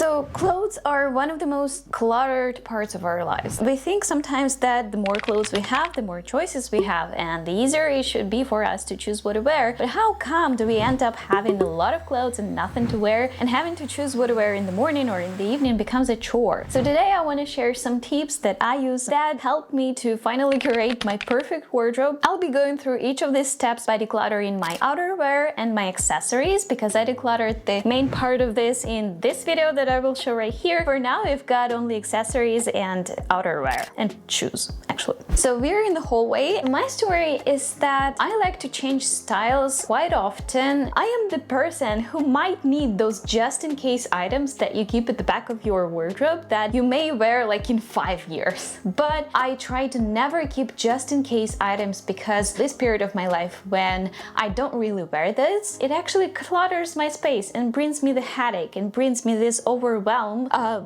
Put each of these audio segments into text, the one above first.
So clothes are one of the most cluttered parts of our lives. We think sometimes that the more clothes we have, the more choices we have, and the easier it should be for us to choose what to wear. But how come do we end up having a lot of clothes and nothing to wear, and having to choose what to wear in the morning or in the evening becomes a chore? So today I want to share some tips that I use that helped me to finally curate my perfect wardrobe. I'll be going through each of these steps by decluttering my outerwear and my accessories, because I decluttered the main part of this in this video that I will show right here. For now, we've got only accessories and outerwear and shoes, actually. So we're in the hallway. My story is that I like to change styles quite often. I am the person who might need those just-in-case items that you keep at the back of your wardrobe that you may wear like in 5 years. But I try to never keep just-in-case items, because this period of my life when I don't really wear this, it actually clutters my space and brings me the headache and brings me this overwhelm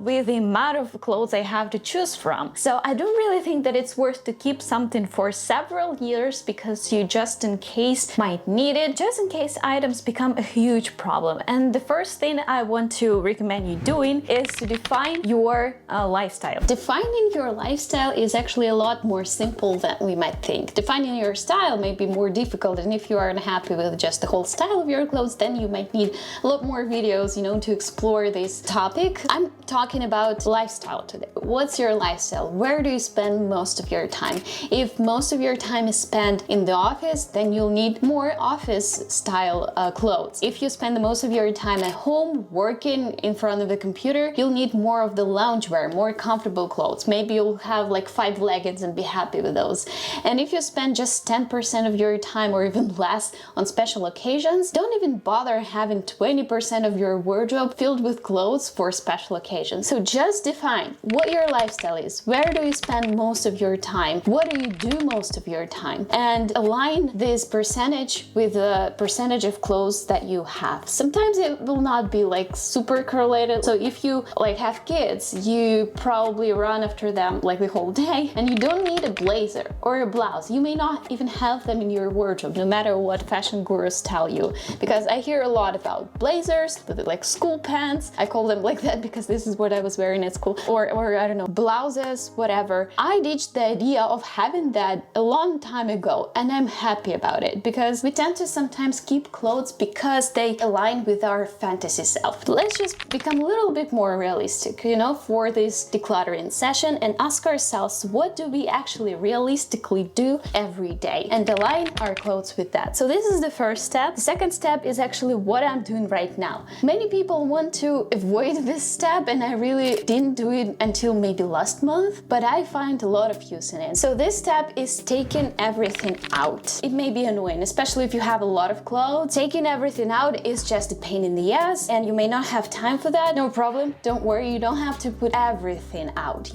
with the amount of clothes I have to choose from. So I don't really think that it's worth to keep something for several years because you just in case might need it. Just in case items become a huge problem. And the first thing I want to recommend you doing is to define your lifestyle. Defining your lifestyle is actually a lot more simple than we might think. Defining your style may be more difficult, and if you are unhappy with just the whole style of your clothes, then you might need a lot more videos, to explore this topic. I'm talking about lifestyle today. What's your lifestyle? Where do you spend most of your time? If most of your time is spent in the office, then you'll need more office style clothes. If you spend the most of your time at home working in front of the computer, you'll need more of the loungewear, more comfortable clothes. Maybe you'll have like 5 leggings and be happy with those. And if you spend just 10% of your time or even less on special occasions, don't even bother having 20% of your wardrobe filled with clothes for special occasions. So just define what your lifestyle is. Where do you spend most of your time? What do you do most of your time? And align this percentage with the percentage of clothes that you have. Sometimes it will not be like super correlated. So if you like have kids, you probably run after them like the whole day, and you don't need a blazer or a blouse. You may not even have them in your wardrobe, no matter what fashion gurus tell you, because I hear a lot about blazers with like school pants. I call them like that because this is what I was wearing at school, or I don't know, blouses, whatever. I ditched the idea of having that a long time ago, and I'm happy about it, because we tend to sometimes keep clothes because they align with our fantasy self. Let's just become a little bit more realistic, for this decluttering session, and ask ourselves, what do we actually realistically do every day, and align our clothes with that. So this is the first step. The second step is actually what I'm doing right now. Many people want to avoid this step, and I really didn't do it until maybe last month, but I find a lot of use in it. So this step is taking everything out. It may be annoying, especially if you have a lot of clothes. Taking everything out is just a pain in the ass, and you may not have time for that. No problem. Don't worry. You don't have to put everything out,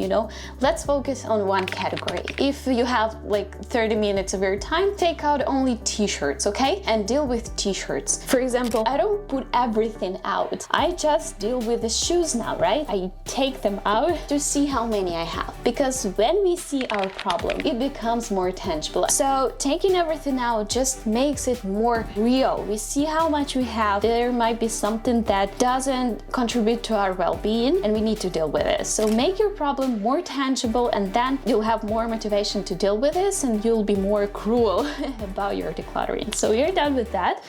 Let's focus on one category. If you have like 30 minutes of your time, take out only t-shirts, okay? And deal with t-shirts. For example, I don't put everything out. I just deal with the shoes now, right? I take them out to see how many I have, because when we see our problem, it becomes more tangible. So taking everything out just makes it more real. We see how much we have. There might be something that doesn't contribute to our well-being, and we need to deal with it. So make your problem more tangible, and then you'll have more motivation to deal with this, and you'll be more cruel about your decluttering. So you're done with that.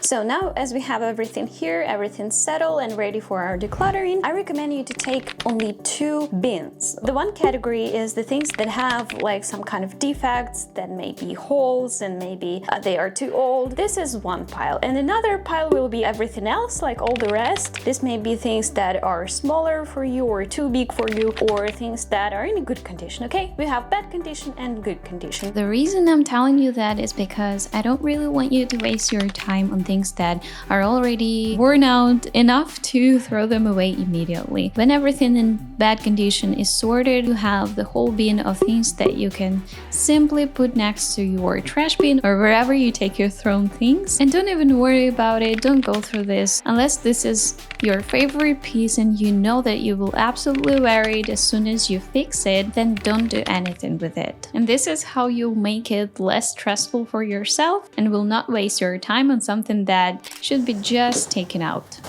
So now, as we have everything here, everything settled and ready for our decluttering, I recommend you to take only 2 bins. The one category is the things that have like some kind of defects, that may be holes, and maybe they are too old. This is one pile. And another pile will be everything else, like all the rest. This may be things that are smaller for you or too big for you, or things that are in good condition, okay? We have bad condition and good condition. The reason I'm telling you that is because I don't really want you to waste your time on things that are already worn out enough to throw them away immediately. When everything in bad condition is sorted, you have the whole bin of things that you can simply put next to your trash bin or wherever you take your thrown things. And don't even worry about it. Don't go through this unless this is your favorite piece and you know that you will absolutely wear it as soon as you fix it, then don't do anything with it. And this is how you'll make it less stressful for yourself and will not waste your time on something that should be just taken out.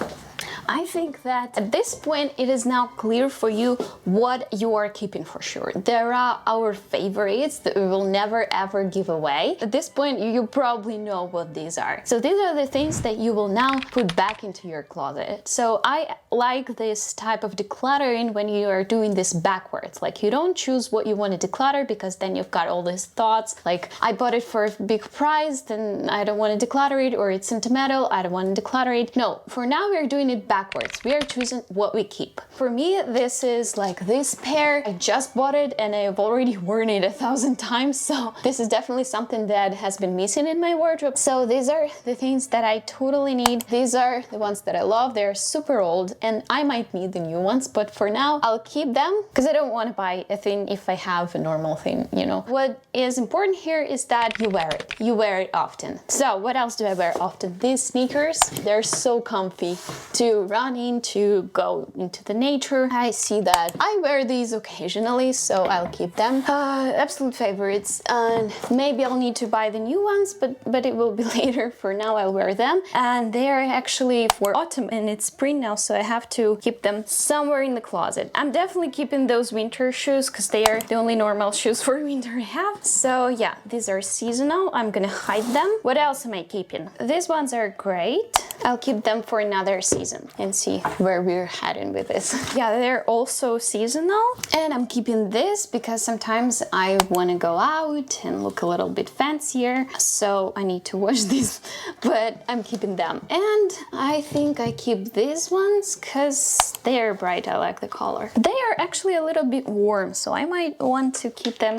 I think that at this point it is now clear for you what you are keeping for sure. There are our favorites that we will never ever give away. At this point you probably know what these are. So these are the things that you will now put back into your closet. So I like this type of decluttering when you are doing this backwards. Like you don't choose what you want to declutter because then you've got all these thoughts like I bought it for a big price, then I don't want to declutter it, or it's sentimental, I don't want to declutter it. No, for now we're doing it backwards. We are choosing what we keep. For me, this is like this pair. I just bought it and I've already worn it 1,000 times. So this is definitely something that has been missing in my wardrobe. So these are the things that I totally need. These are the ones that I love. They're super old and I might need the new ones, but for now I'll keep them because I don't want to buy a thing if I have a normal thing, you know. What is important here is that you wear it. You wear it often. So what else do I wear often? These sneakers, they're so comfy to run in, to go into the nature. I see that. I wear these occasionally, so I'll keep them. Absolute favorites. And maybe I'll need to buy the new ones, but it will be later. For now, I'll wear them. And they are actually for autumn and it's spring now, so I have to keep them somewhere in the closet. I'm definitely keeping those winter shoes because they are the only normal shoes for winter I have. So yeah, these are seasonal. I'm gonna hide them. What else am I keeping? These ones are great. I'll keep them for another season and see where we're heading with this. Yeah, they're also seasonal. And I'm keeping this because sometimes I want to go out and look a little bit fancier. So I need to wash these, but I'm keeping them. And I think I keep these ones because they're bright. I like the color. They are actually a little bit warm, so I might want to keep them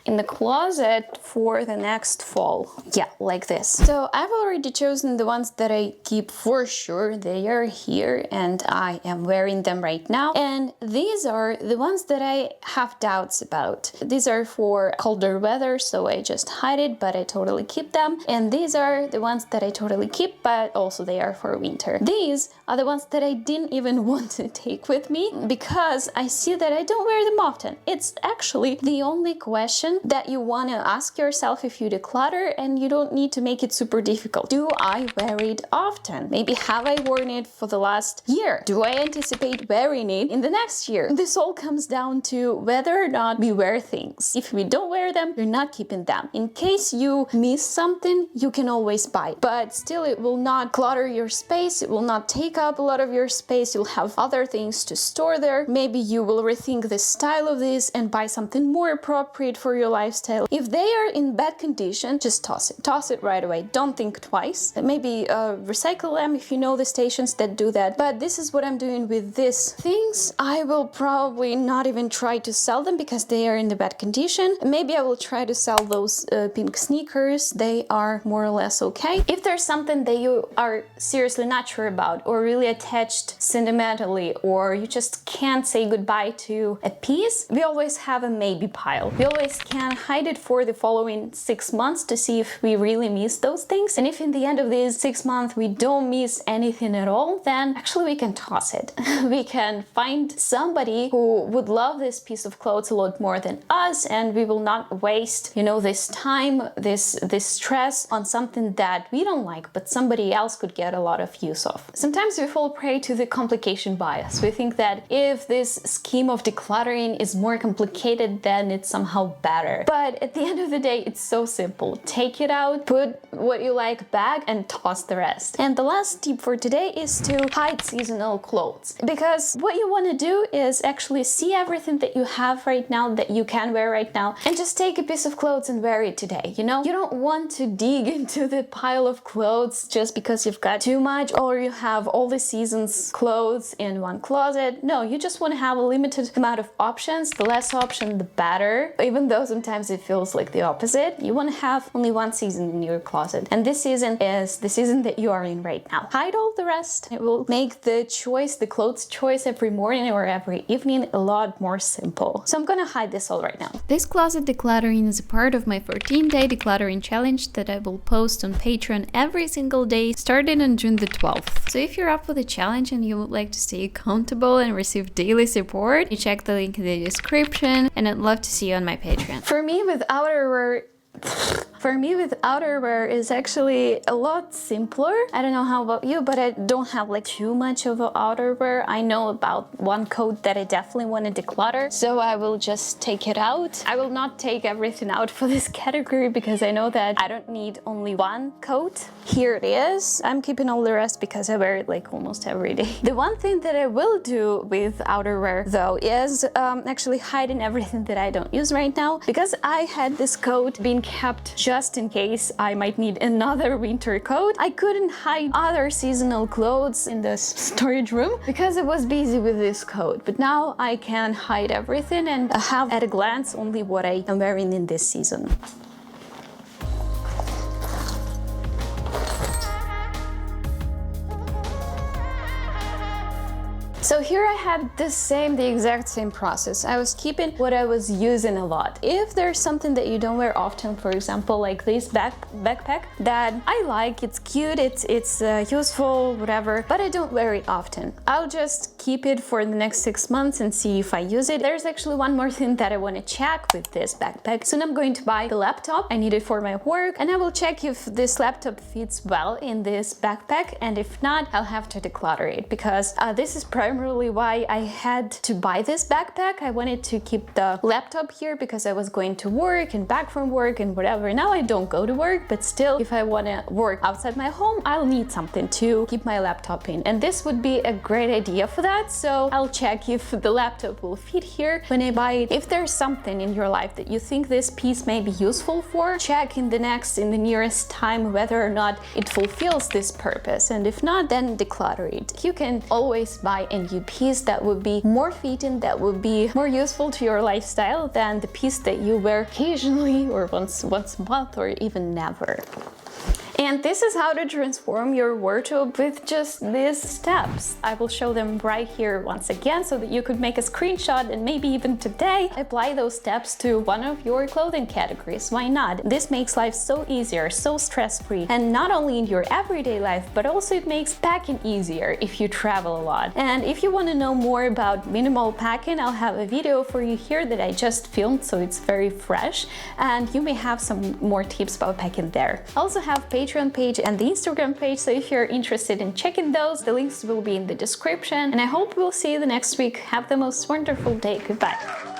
in the closet for the next fall. Yeah, like this. So I've already chosen the ones that I keep for sure. They are here and I am wearing them right now. And these are the ones that I have doubts about. These are for colder weather, so I just hide it, but I totally keep them. And these are the ones that I totally keep, but also they are for winter. These are the ones that I didn't even want to take with me because I see that I don't wear them often. It's actually the only question that you want to ask yourself if you declutter, and you don't need to make it super difficult. Do I wear it often? Maybe have I worn it for the last year? Do I anticipate wearing it in the next year? This all comes down to whether or not we wear things. If we don't wear them, you're not keeping them. In case you miss something, you can always buy. But still, it will not clutter your space. It will not take up a lot of your space. You'll have other things to store there. Maybe you will rethink the style of this and buy something more appropriate for your lifestyle. If they are in bad condition, just toss it. Toss it right away. Don't think twice. Maybe recycle them if you know the stations that do that. But this is what I'm doing with these things. I will probably not even try to sell them because they are in the bad condition. Maybe I will try to sell those pink sneakers. They are more or less okay. If there's something that you are seriously not sure about or really attached sentimentally, or you just can't say goodbye to a piece, we always have a maybe pile. We always can hide it for the following 6 months to see if we really miss those things. And if in the end of these 6 months we don't miss anything at all, then actually we can toss it. We can find somebody who would love this piece of clothes a lot more than us, and we will not waste, you know, this time, this stress on something that we don't like, but somebody else could get a lot of use of. Sometimes we fall prey to the complication bias. We think that if this scheme of decluttering is more complicated, then it's somehow better. But at the end of the day, it's so simple. Take it out, put what you like back, and toss the rest. And the last tip for today is to hide seasonal clothes. Because what you want to do is actually see everything that you have right now, that you can wear right now, and just take a piece of clothes and wear it today, you know? You don't want to dig into the pile of clothes just because you've got too much or you have all the season's clothes in one closet. No, you just want to have a limited amount of options. The less option, the better. Even though sometimes it feels like the opposite. You want to have only one season in your closet. And this season is the season that you are in right now. Hide all the rest. It will make the choice, the clothes choice every morning or every evening a lot more simple. So I'm gonna hide this all right now. This closet decluttering is a part of my 14-day decluttering challenge that I will post on Patreon every single day starting on June the 12th. So if you're up for the challenge and you would like to stay accountable and receive daily support, you check the link in the description, and I'd love to see you on my Patreon. For me, with outerwear, For me, with outerwear is actually a lot simpler. I don't know how about you, but I don't have like too much of outerwear. I know about one coat that I definitely want to declutter, so I will just take it out. I will not take everything out for this category because I know that I don't need only one coat. Here it is. I'm keeping all the rest because I wear it like almost every day. The one thing that I will do with outerwear though is actually hiding everything that I don't use right now, because I had this coat being kept just in case I might need another winter coat. I couldn't hide other seasonal clothes in the storage room because I was busy with this coat, but now I can hide everything and have at a glance only what I am wearing in this season. So here I had the exact same process. I was keeping what I was using a lot. If there's something that you don't wear often, for example, like this backpack that I like, it's cute, it's useful, whatever, but I don't wear it often. I'll just keep it for the next 6 months and see if I use it. There's actually one more thing that I want to check with this backpack. Soon I'm going to buy the laptop. I need it for my work, and I will check if this laptop fits well in this backpack, and if not, I'll have to declutter it, because this is primarily why I had to buy this backpack. I wanted to keep the laptop here because I was going to work and back from work and whatever. Now I don't go to work, but still, if I want to work outside my home, I'll need something to keep my laptop in, and this would be a great idea for that. So I'll check if the laptop will fit here when I buy it. If there's something in your life that you think this piece may be useful for, check in the nearest time whether or not it fulfills this purpose, and if not, then declutter it. You can always buy a new piece that would be more fitting, that would be more useful to your lifestyle than the piece that you wear occasionally or once a month or even never. And this is how to transform your wardrobe with just these steps. I will show them right here once again so that you could make a screenshot and maybe even today apply those steps to one of your clothing categories. Why not? This makes life so easier, so stress-free, and not only in your everyday life, but also it makes packing easier if you travel a lot. And if you want to know more about minimal packing, I'll have a video for you here that I just filmed, so it's very fresh, and you may have some more tips about packing there. I also have Patreon page and the Instagram page, so if you're interested in checking those, the links will be in the description, and I hope we'll see you the next week. Have the most wonderful day. Goodbye.